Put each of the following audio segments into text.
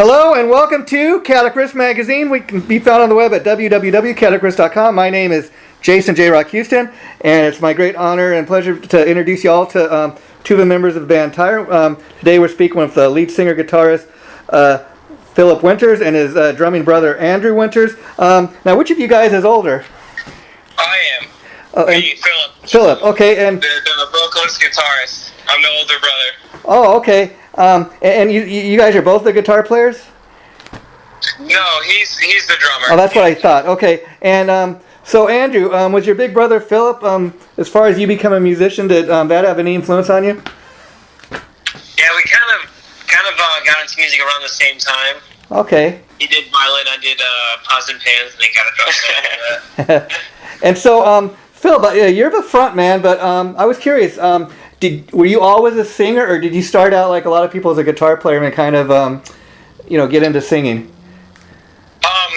Hello and welcome to Guitarist Magazine. We can be found on the web at www.guitarist.com. My name is Jason JROCK Houston, and it's my great honor and pleasure to introduce you all to two of the members of the band Tyrant. Today we're speaking with the lead singer guitarist Philip Winters and his drumming brother Andrew Winters. Now, which of you guys is older? I am. Me, Philip. Philip, okay, and the vocalist guitarist. I'm the older brother. Oh, okay. And you guys are both the guitar players? No, he's the drummer. Oh, that's what I thought. Okay, and so Andrew, was your big brother Philip, as far as you become a musician, did that have any influence on you? Yeah, we kind of got into music around the same time. Okay. He did violin, I did pots and pans, and then got a drum set. And so, Phil, you're the front man, but I was curious. Were you always a singer, or did you start out like a lot of people as a guitar player and kind of, get into singing?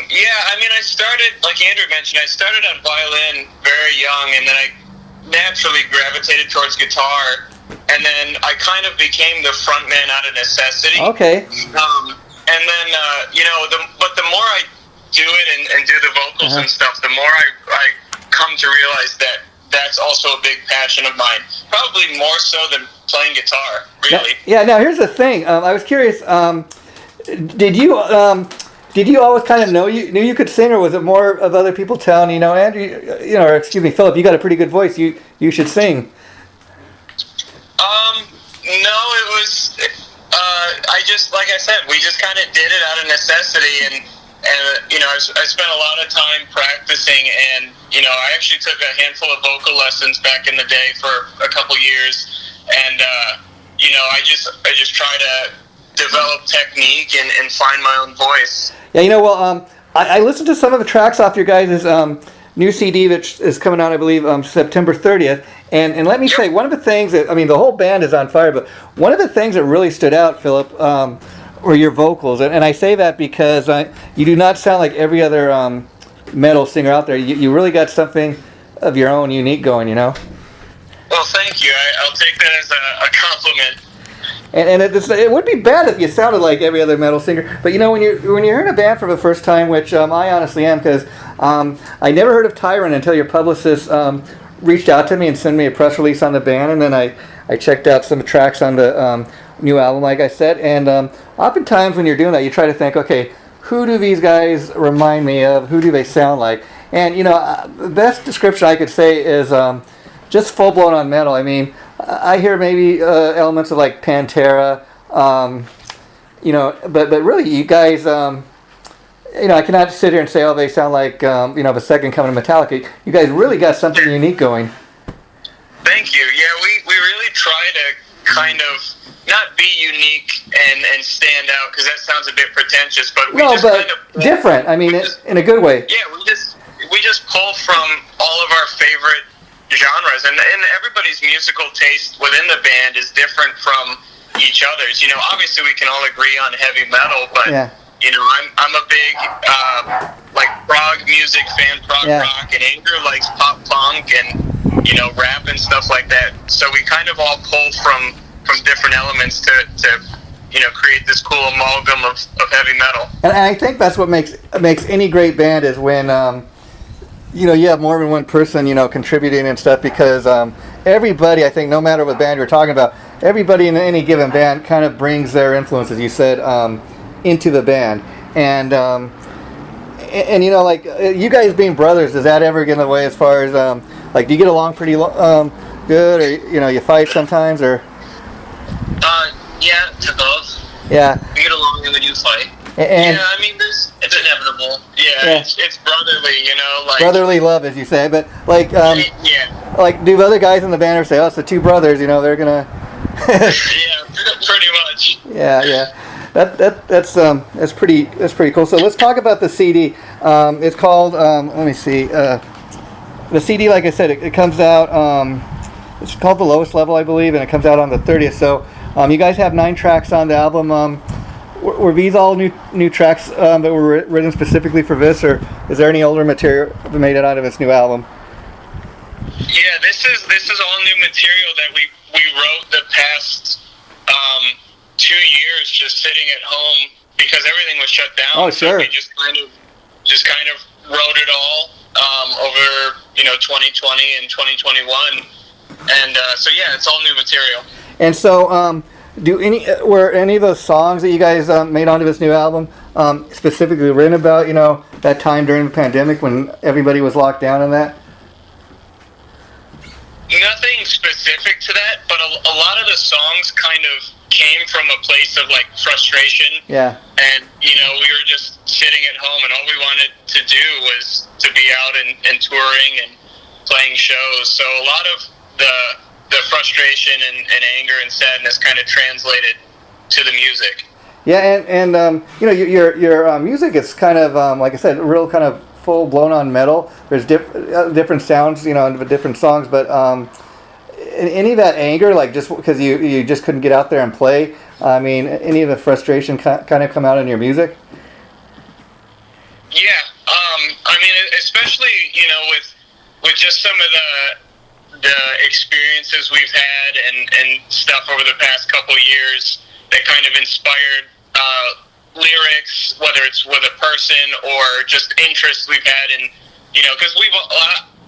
Yeah, I mean, I started, like Andrew mentioned, I started on violin very young, and then I naturally gravitated towards guitar, and then I kind of became the front man out of necessity. Okay. And then, but the more I do it and do the vocals and stuff, the more I come to realize that that's also a big passion of mine. Probably more so than playing guitar, really. Yeah. Now here's the thing. I was curious. Did you always kind of knew you could sing, or was it more of other people telling you, Andrew, or excuse me, Philip, you got a pretty good voice. You should sing. No, it was. I just, like I said, we just kind of did it out of necessity, and I spent a lot of time practicing, and I actually took a handful of vocal lessons back in the day for a couple years, and I just try to develop technique and find my own voice. Yeah, I listened to some of the tracks off your guys' new CD, which is coming out, I believe, September 30th. And let me say, one of the things that, the whole band is on fire, but one of the things that really stood out, Philip, were your vocals. And I say that because you do not sound like every other metal singer out there. You really got something of your own unique going, Well, thank you. I'll take that as a compliment. And it would be bad if you sounded like every other metal singer. But when you're in a band for the first time, which I honestly am, because I never heard of Tyrant until your publicist reached out to me and sent me a press release on the band, and then I checked out some tracks on the new album, like I said. And oftentimes when you're doing that, you try to think, okay, who do these guys remind me of? Who do they sound like? And the best description I could say is just full blown on metal. I hear maybe elements of like Pantera, but really you guys, I cannot sit here and say, oh, they sound like, the second coming of Metallica. You guys really got something unique going. Thank you. Yeah, we really try to kind of not be unique and stand out, because that sounds a bit pretentious, but we just kind of different. In a good way. Yeah, we just pull from all of our favorite genres, and everybody's musical taste within the band is different from each other's. Obviously we can all agree on heavy metal, but I'm a big prog music fan, prog rock, and Andrew likes pop punk and rap and stuff like that. So we kind of all pull from different elements to create this cool amalgam of heavy metal. And I think that's what makes any great band, is when you have more than one person, contributing and stuff, because everybody, I think, no matter what band you're talking about, everybody in any given band kind of brings their influence, as you said, into the band. And you guys being brothers, does that ever get in the way as far as, do you get along pretty good, or, you fight sometimes, or? Yeah, to both. Yeah. We get along and we do fight. And it's inevitable. Yeah. It's brotherly, brotherly love, as you say. But do other guys in the band ever say, "Oh, it's the two brothers"? They're gonna. Yeah, pretty much. Yeah. That's pretty cool. So let's talk about the CD. It's called. Let me see. The CD, like I said, it comes out. It's called The Lowest Level, I believe, and it comes out on the 30th. So you guys have 9 tracks on the album. Were these all new tracks that were written specifically for this, or is there any older material that made it out of this new album? Yeah, this is all new material that we wrote the past 2 years, just sitting at home because everything was shut down. Oh, sure. So we just kind of wrote it all over 2020 and 2021, and so yeah, it's all new material. And so, were any of those songs that you guys made onto this new album specifically written about that time during the pandemic when everybody was locked down and that? Nothing specific to that, but a lot of the songs kind of came from a place of like frustration. Yeah. And we were just sitting at home, and all we wanted to do was to be out and touring and playing shows. So a lot of the frustration and anger and sadness kind of translated to the music. Yeah, and your music is kind of like I said, real kind of full blown on metal. There's different sounds, in the different songs, but any of that anger, like just because you just couldn't get out there and play, I mean, any of the frustration kind of come out in your music? Yeah, I mean, especially with just some of the experiences we've had and stuff over the past couple years that kind of inspired lyrics, whether it's with a person or just interests we've had in, because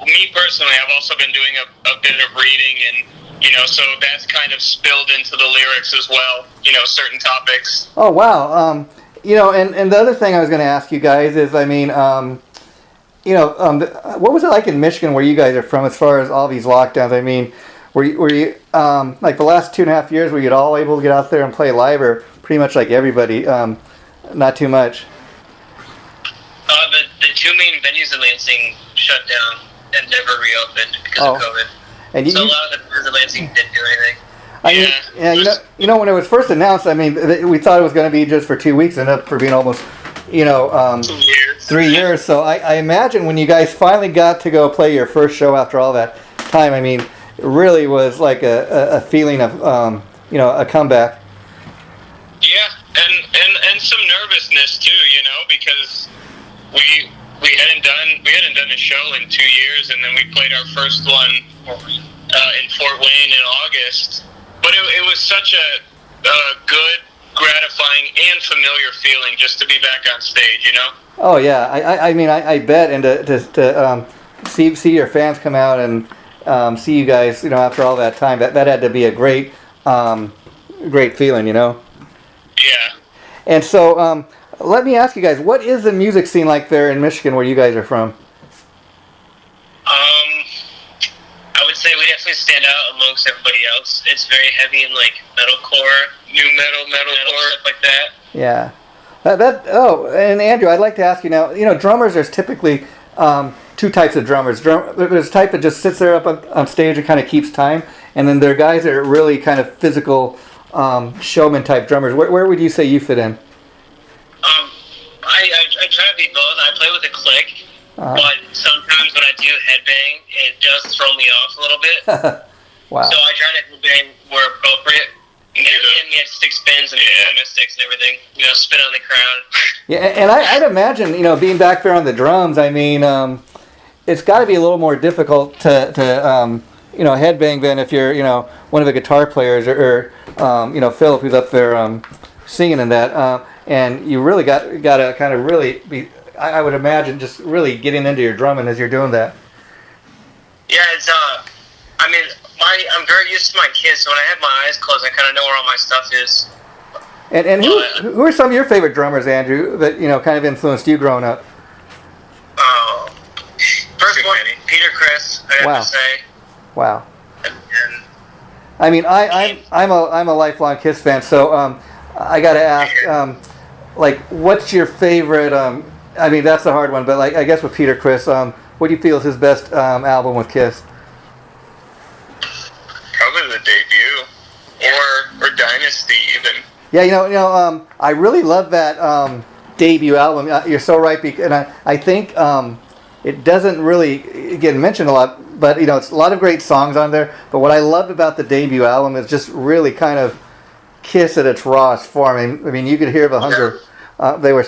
me personally, I've also been doing a bit of reading, and so that's kind of spilled into the lyrics as well, certain topics. Oh wow. And the other thing I was going to ask you guys is, I mean, what was it like in Michigan, where you guys are from, as far as all these lockdowns? I mean, were you like the last 2.5 years, were you all able to get out there and play live, or pretty much like everybody, not too much? The two main venues in Lansing shut down and never reopened because of COVID. And so a lot of the bands in Lansing didn't do anything. When it was first announced, I mean, we thought it was going to be just for 2 weeks, and ended up for being almost, 2 years. 3 years. So I imagine when you guys finally got to go play your first show after all that time, I mean, it really was like a feeling of, a comeback. Yeah, and some nervousness too, because we hadn't done a show in 2 years, and then we played our first one in Fort Wayne in August. But it was such a good, gratifying, and familiar feeling just to be back on stage, Oh yeah, I mean I bet, and to see your fans come out and see you guys, after all that time, that had to be a great feeling, Yeah. And so let me ask you guys, what is the music scene like there in Michigan, where you guys are from? I would say we definitely stand out amongst everybody else. It's very heavy in like metalcore, new metalcore, stuff like that. Yeah. And Andrew, I'd like to ask you now, drummers, there's typically two types of drummers. There's a type that just sits there up on stage and kind of keeps time, and then there are guys that are really kind of physical showman type drummers. Where would you say you fit in? I try to be both. I play with a click, but sometimes when I do headbang, it does throw me off a little bit. Wow. So I try to headbang where appropriate. And get stick spins and my sticks and everything. Spin on the crowd. Yeah, and I'd imagine, being back there on the drums, I mean, it's got to be a little more difficult to headbang than if you're, one of the guitar players or Philip, who's up there singing in that. And you really got to kind of really be, I would imagine, just really getting into your drumming as you're doing that. Yeah, it's, I mean, I'm very used to my kids, so when I have my eyes closed, I kind of know where all my stuff is. And who are some of your favorite drummers, Andrew, that, kind of influenced you growing up? First one, Peter Criss, I have to say. Wow. And I mean, I'm a lifelong Kiss fan, so I got to ask, what's your favorite? I mean, that's a hard one, but I guess with Peter Criss, what do you feel is his best album with Kiss? Probably the debut, or Dynasty even. Yeah, I really love that debut album. You're so right, and I think it doesn't really get mentioned a lot, but it's a lot of great songs on there. But what I loved about the debut album is just really kind of Kiss at its rawest form. I mean, you could hear the hunger. They were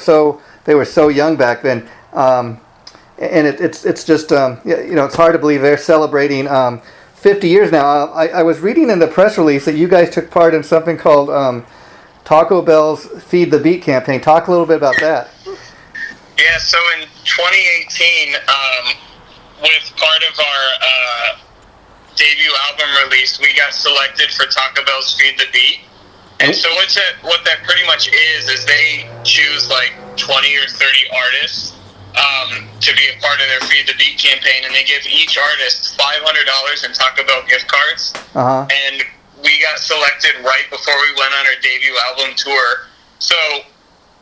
so young back then, and it's just it's hard to believe they're celebrating 50 years now. I was reading in the press release that you guys took part in something called Taco Bell's Feed the Beat campaign. Talk a little bit about that. Yeah, so in 2018, with part of our debut album release, we got selected for Taco Bell's Feed the Beat. And so what that pretty much is they choose like 20 or 30 artists to be a part of their Feed the Beat campaign, and they give each artist $500 in Taco Bell gift cards. And we got selected right before we went on our debut album tour. So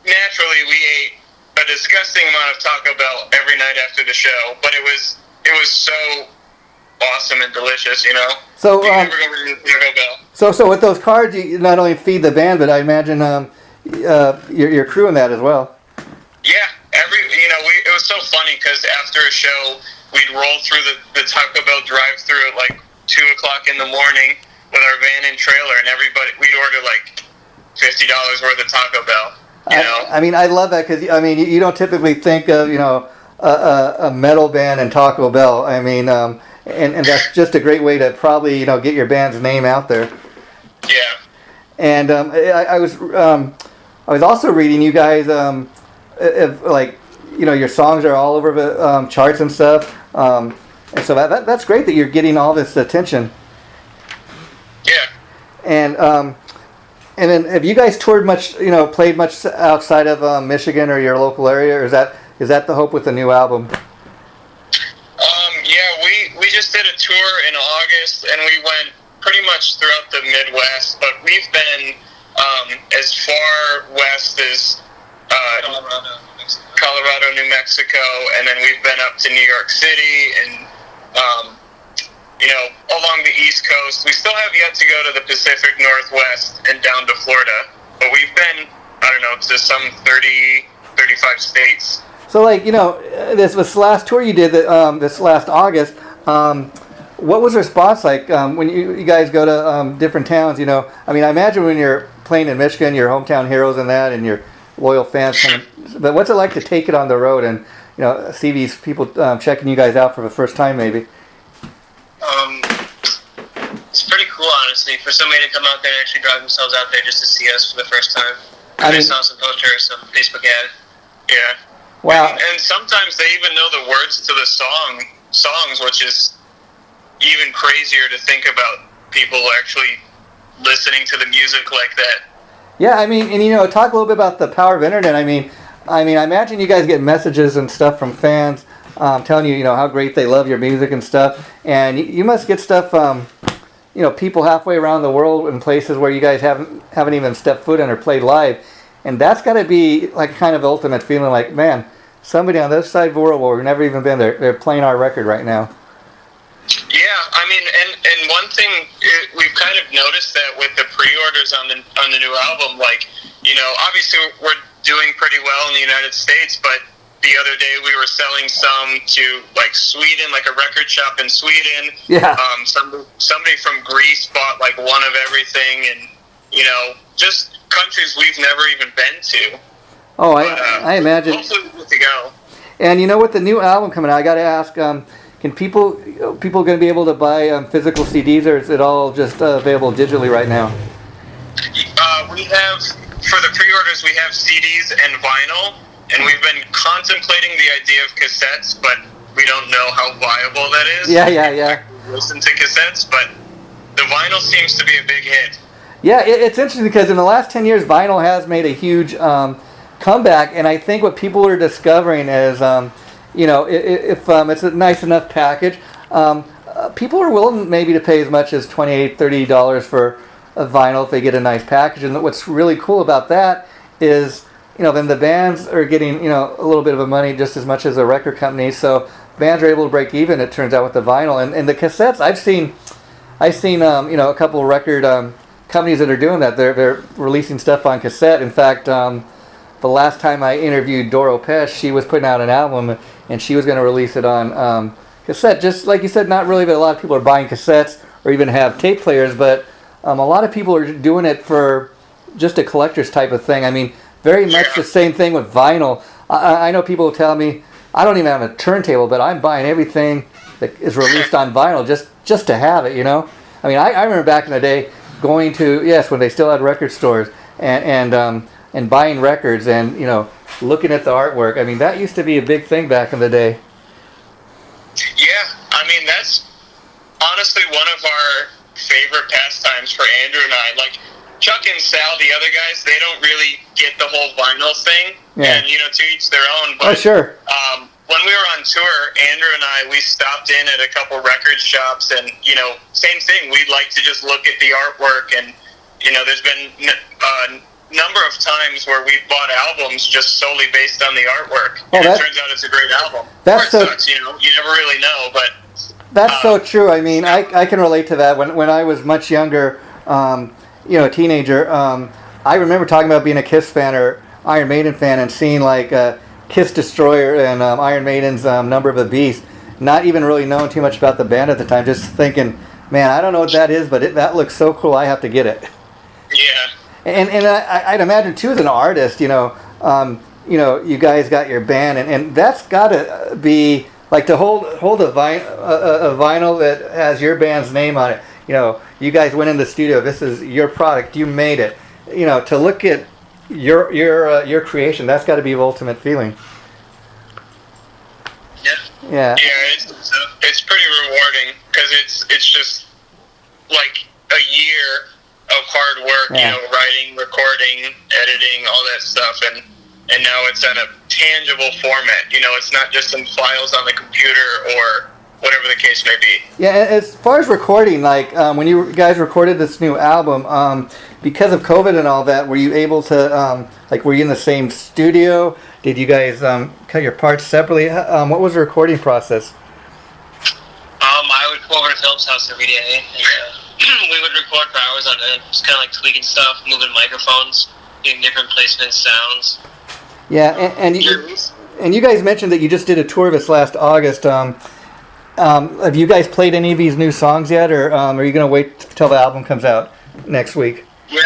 naturally, we ate a disgusting amount of Taco Bell every night after the show, but it was so awesome and delicious, you know. So you never go to Taco Bell. So with those cards, you not only feed the band, but I imagine your crew in that as well. Yeah, it was so funny because after a show, we'd roll through the Taco Bell drive-through at like 2 o'clock in the morning with our van and trailer, and we'd order like $50 worth of Taco Bell. You know? I mean, I love that because you don't typically think of a metal band and Taco Bell. I mean, and that's just a great way to probably get your band's name out there. Yeah. And I was also reading you guys your songs are all over the charts and stuff. And so that's great that you're getting all this attention. Yeah. And then have you guys toured much, played much outside of Michigan or your local area, or is that the hope with the new album? Yeah, we just did a tour in August, and we went pretty much throughout the Midwest, but we've been as far west as Colorado, New Mexico, and then we've been up to New York City and along the East Coast. We still have yet to go to the Pacific Northwest and down to Florida, but we've been, to some 30, 35 states. So, this last tour you did, this last August, what was the response like when you guys go to different towns? I imagine when you're playing in Michigan, your hometown heroes and that, and your loyal fans. But what's it like to take it on the road and, see these people checking you guys out for the first time, maybe? It's pretty cool, honestly, for somebody to come out there and actually drive themselves out there just to see us for the first time. I saw some posters, some Facebook ad. Yeah. Wow. And sometimes they even know the words to the songs, which is even crazier to think about people actually listening to the music like that. Yeah, and talk a little bit about the power of internet. I imagine you guys get messages and stuff from fans telling you, how great they love your music and stuff, and you must get stuff people halfway around the world in places where you guys haven't even stepped foot in or played live, and that's got to be like kind of ultimate feeling, like, man, somebody on the other side of the world where we've never even been there, they're playing our record right now. Yeah, and one thing we've kind of noticed that with the pre-orders on the new album, obviously we're doing pretty well in the United States, but the other day we were selling some to Sweden, like a record shop in Sweden. Yeah. Somebody from Greece bought one of everything, and just countries we've never even been to. Oh, I imagine. Hopefully we're good to go. And with the new album coming out, I got to ask, can people going to be able to buy physical CDs, or is it all just available digitally right now? We have, for the pre-orders, we have CDs and vinyl, and we've been contemplating the idea of cassettes, but we don't know how viable that is. Yeah. Listen to cassettes, but the vinyl seems to be a big hit. Yeah, it's interesting because in the last 10 years, vinyl has made a huge comeback, and I think what people are discovering is, if it's a nice enough package, people are willing maybe to pay as much as $28, $30 for a vinyl if they get a nice package. And what's really cool about that is, then the bands are getting, a little bit of a money just as much as a record company. So bands are able to break even, it turns out, with the vinyl. And the cassettes, I've seen a couple of record companies that are doing that. They're releasing stuff on cassette. In fact, the last time I interviewed Doro Pesh, she was putting out an album, and she was going to release it on cassette. Just like you said, not really that a lot of people are buying cassettes or even have tape players, but a lot of people are doing it for just a collector's type of thing. Very much the same thing with vinyl. I know people tell me, I don't even have a turntable, but I'm buying everything that is released on vinyl just to have it, I remember back in the day going to, when they still had record stores, and buying records and looking at the artwork. I mean, that used to be a big thing back in the day. Yeah, I mean, that's honestly one of our favorite pastimes for Andrew and I. Like, Chuck and Sal, the other guys, they don't really get the whole vinyl thing. Yeah. And, to each their own. But, sure. When we were on tour, Andrew and I, we stopped in at a couple record shops and, same thing. We'd like to just look at the artwork and, there's been a number of times where we've bought albums just solely based on the artwork. And it turns out it's a great album. That's or it sucks, you never really know, but... That's so true. I mean, I can relate to that. When I was much younger, a teenager, I remember talking about being a Kiss fan or Iron Maiden fan and seeing like Kiss Destroyer and Iron Maiden's Number of the Beast, not even really knowing too much about the band at the time, just thinking, man, I don't know what that is, but that looks so cool, I have to get it. Yeah. And I'd imagine too, as an artist, you guys got your band, and that's got to be like to hold a vinyl that has your band's name on it. You guys went in the studio. This is your product. You made it. To look at your creation, that's got to be the ultimate feeling. Yeah. Yeah. Yeah, it's pretty rewarding because it's just like a year of hard work. Yeah. Writing, recording, editing, all that stuff, and now it's in a tangible format. It's not just some files on the computer or whatever the case may be. Yeah, as far as recording, like when you guys recorded this new album, because of COVID and all that, were you able to, were you in the same studio? Did you guys cut your parts separately? What was the recording process? I would go over to Philip's house every day, and we would record for hours on end, just kind of like tweaking stuff, moving microphones, getting different placements, sounds. Yeah, and you guys mentioned that you just did a tour this last August. Have you guys played any of these new songs yet, or are you going to wait till the album comes out next week? Yeah,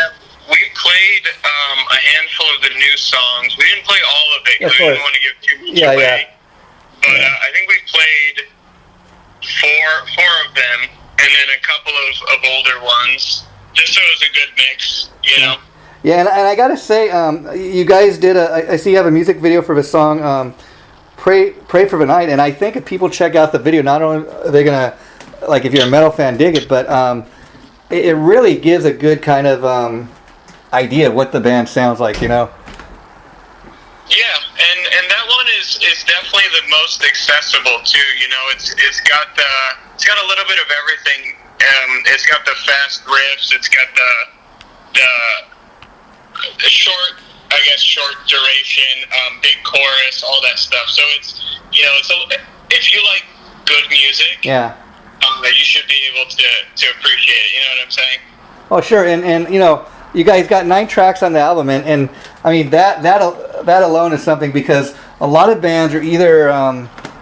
we played a handful of the new songs. We didn't play all of it because we didn't want to give too much away. Yeah. But I think we played four of them, and then a couple of older ones, just so it was a good mix, Yeah, and I gotta say, you guys did I see you have a music video for the song Pray for the Night, and I think if people check out the video, not only are they gonna, like, if you're a metal fan, dig it, but it really gives a good kind of idea of what the band sounds like, Yeah, and that one is definitely the most accessible too. It's got a little bit of everything. It's got the fast riffs. It's got the short duration, big chorus, all that stuff. So it's if you like good music, yeah, you should be able to appreciate it. You know what I'm saying? Oh, sure, and you guys got 9 tracks on the album, and I mean that alone is something, because a lot of bands are either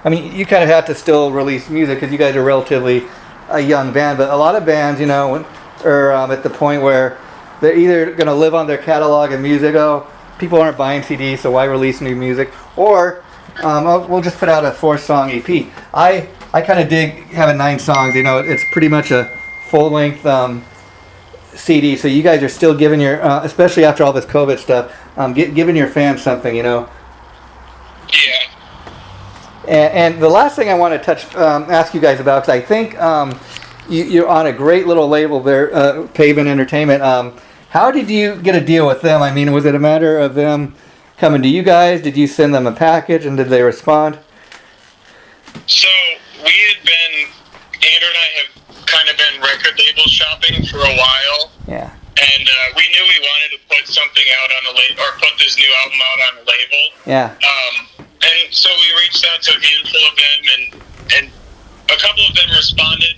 you kind of have to still release music because you guys are relatively a young band, but a lot of bands are at the point where they're either going to live on their catalog of music. Oh, people aren't buying CDs, so why release new music? Or we'll just put out a 4-song EP. I kind of dig having 9 songs. It's pretty much a full-length CD. So you guys are still giving your, especially after all this COVID stuff, giving your fans something. Yeah. And the last thing I want to ask you guys about, because I think you're on a great little label there, Pavement Entertainment. How did you get a deal with them? I mean, was it a matter of them coming to you guys? Did you send them a package, and did they respond? So Andrew and I have kind of been record label shopping for a while. Yeah. And we knew we wanted to put something out on a label, or put this new album out on a label. Yeah. And so we reached out to a handful of them, and a couple of them responded,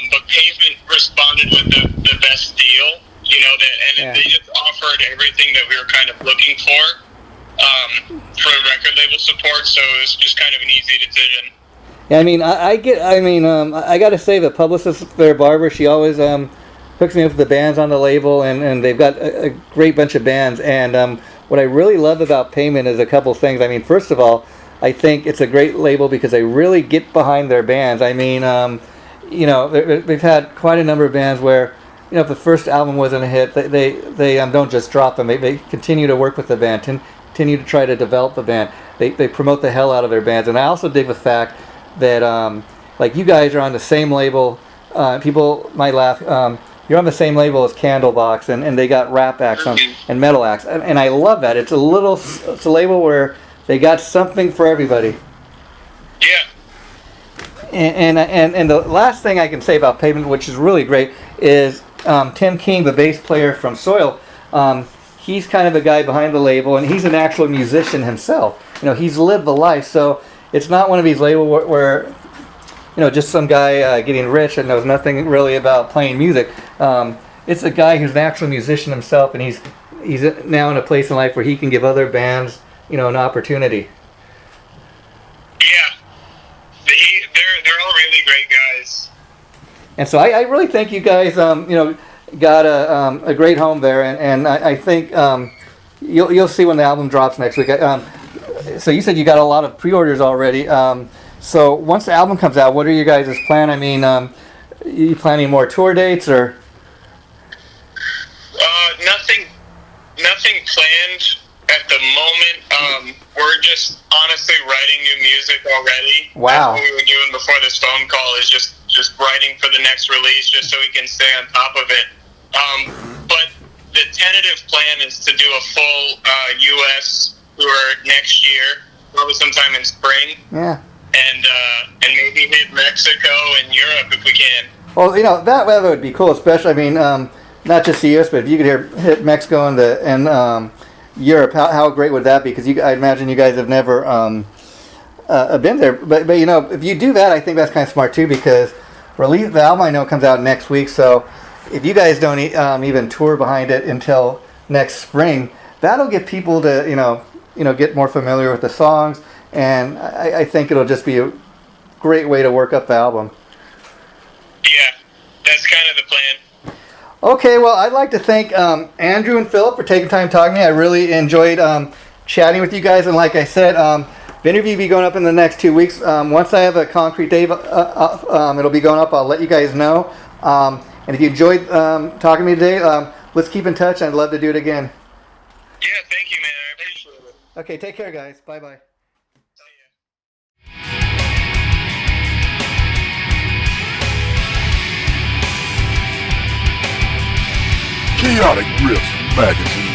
but Pavement responded with the best deal. They just offered everything that we were kind of looking for record label support, so it was just kind of an easy decision. Yeah, I gotta say, the publicist there, Barbara, she always hooks me up with the bands on the label, and they've got a great bunch of bands. And what I really love about Pavement is a couple things. I mean, first of all, I think it's a great label because they really get behind their bands. I mean, they've had quite a number of bands where if the first album wasn't a hit, they don't just drop them. They continue to work with the band, continue to try to develop the band. They promote the hell out of their bands. And I also dig the fact that like you guys are on the same label. People might laugh. You're on the same label as Candlebox, and they got rap acts and metal acts, and I love that. It's a label where they got something for everybody. Yeah. And the last thing I can say about Pavement, which is really great, is Tim King, the bass player from Soil. He's kind of the guy behind the label, and he's an actual musician himself. He's lived the life, so it's not one of these labels where just some guy getting rich and knows nothing really about playing music. It's a guy who's an actual musician himself, and he's now in a place in life where he can give other bands, an opportunity. Yeah, they're all really great guys. And so I really think you guys, got a great home there, and I think you'll see when the album drops next week. So you said you got a lot of pre-orders already. So once the album comes out, what are your guys' plan? I mean, you planning more tour dates or? Nothing planned at the moment. We're just honestly writing new music already. Wow. That's what we were doing before this phone call is just writing for the next release, just so we can stay on top of it. But the tentative plan is to do a full U.S. tour next year, probably sometime in spring. Yeah. And maybe hit Mexico and Europe if we can. Well, that would be cool, especially. I mean, not just the US, but if you could hit Mexico and Europe, how great would that be? Because I imagine you guys have never been there. But if you do that, I think that's kind of smart too. Because the album I know comes out next week. So if you guys don't even tour behind it until next spring, that'll get people to get more familiar with the songs. And I think it'll just be a great way to work up the album. Yeah, that's kind of the plan. Okay, well, I'd like to thank Andrew and Philip for taking time talking to me. I really enjoyed chatting with you guys. And like I said, the interview will be going up in the next 2 weeks. Once I have a concrete date, it'll be going up. I'll let you guys know. And if you enjoyed talking to me today, let's keep in touch. I'd love to do it again. Yeah, thank you, man. I appreciate it. Okay, take care, guys. Bye-bye. Chaotic Riff Magazine.